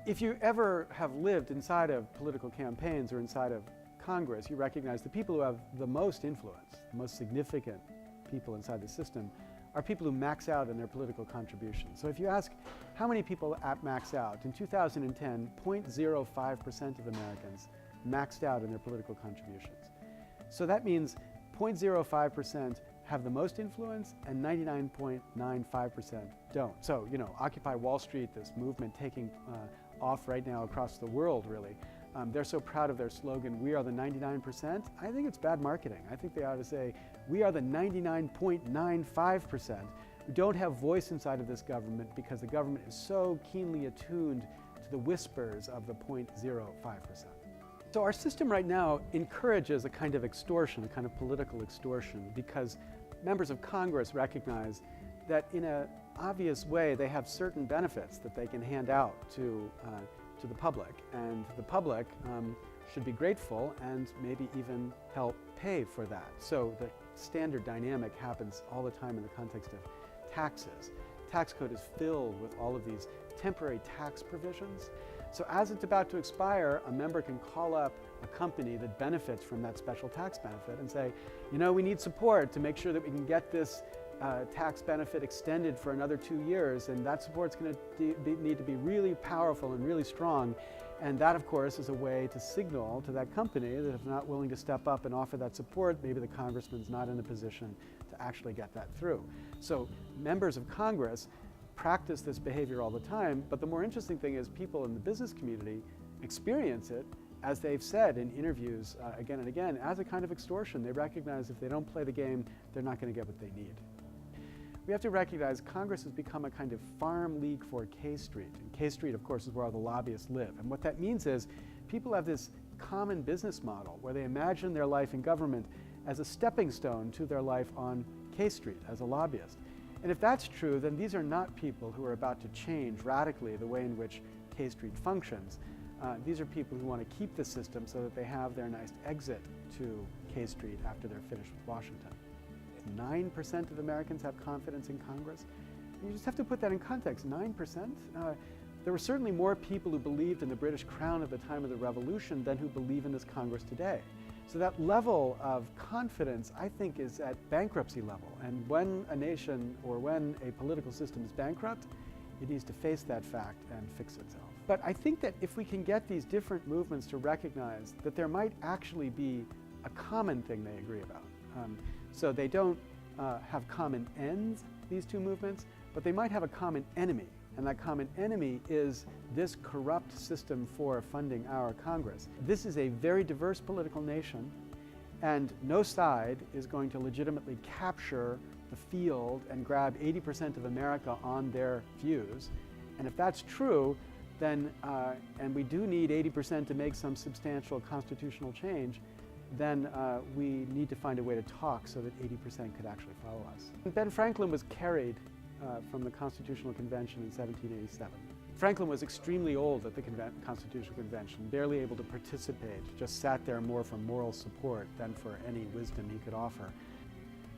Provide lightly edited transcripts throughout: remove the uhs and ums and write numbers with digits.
If you ever have lived inside of political campaigns or inside of Congress, you recognize the people who have the most influence, the most significant people inside the system, are people who max out in their political contributions. So if you ask how many people max out, in 2010, 0.05% of Americans maxed out in their political contributions. So that means 0.05% have the most influence and 99.95% don't. So, you know, Occupy Wall Street, this movement taking off right now across the world, really. They're so proud of their slogan, "We are the 99%. I think it's bad marketing. I think they ought to say, "We are the 99.95%. We don't have voice inside of this government because the government is so keenly attuned to the whispers of the 0.05%. So our system right now encourages a kind of extortion, a kind of political extortion, because members of Congress recognize that in an obvious way they have certain benefits that they can hand out to the public, and the public should be grateful and maybe even help pay for that. So the standard dynamic happens all the time in the context of taxes. Tax code is filled with all of these temporary tax provisions. So as it's about to expire, a member can call up a company that benefits from that special tax benefit and say, you know, we need support to make sure that we can get this tax benefit extended for another 2 years, and that support's going to need to be really powerful and really strong. And that, of course, is a way to signal to that company that if they're not willing to step up and offer that support, maybe the congressman's not in a position to actually get that through. So members of Congress practice this behavior all the time, but the more interesting thing is people in the business community experience it, as they've said in interviews again and again, as a kind of extortion. They recognize if they don't play the game, they're not going to get what they need. We have to recognize Congress has become a kind of farm league for K Street. And K Street, of course, is where all the lobbyists live. And what that means is people have this common business model where they imagine their life in government as a stepping stone to their life on K Street as a lobbyist. And if that's true, then these are not people who are about to change radically the way in which K Street functions. These are people who want to keep the system so that they have their nice exit to K Street after they're finished with Washington. 9% of Americans have confidence in Congress. You just have to put that in context. 9%? There were certainly more people who believed in the British Crown at the time of the Revolution than who believe in this Congress today. So that level of confidence, I think, is at bankruptcy level. And when a nation or when a political system is bankrupt, it needs to face that fact and fix itself. But I think that if we can get these different movements to recognize that there might actually be a common thing they agree about. So they don't have common ends, these two movements, but they might have a common enemy. And that common enemy is this corrupt system for funding our Congress. This is a very diverse political nation, and no side is going to legitimately capture the field and grab 80% of America on their views. And if that's true, then, and we do need 80% to make some substantial constitutional change, then we need to find a way to talk so that 80% could actually follow us. Ben Franklin was carried from the Constitutional Convention in 1787. Franklin was extremely old at the Constitutional Convention, barely able to participate, just sat there more for moral support than for any wisdom he could offer.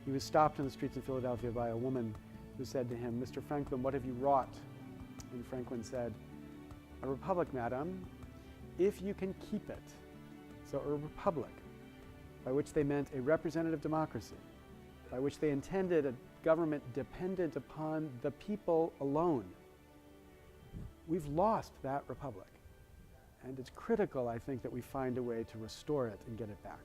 He was stopped in the streets of Philadelphia by a woman who said to him, "Mr. Franklin, what have you wrought?" And Franklin said, "A republic, madam, if you can keep it." So a republic, by which they meant a representative democracy, by which they intended a government dependent upon the people alone. We've lost that republic, and it's critical, I think, that we find a way to restore it and get it back.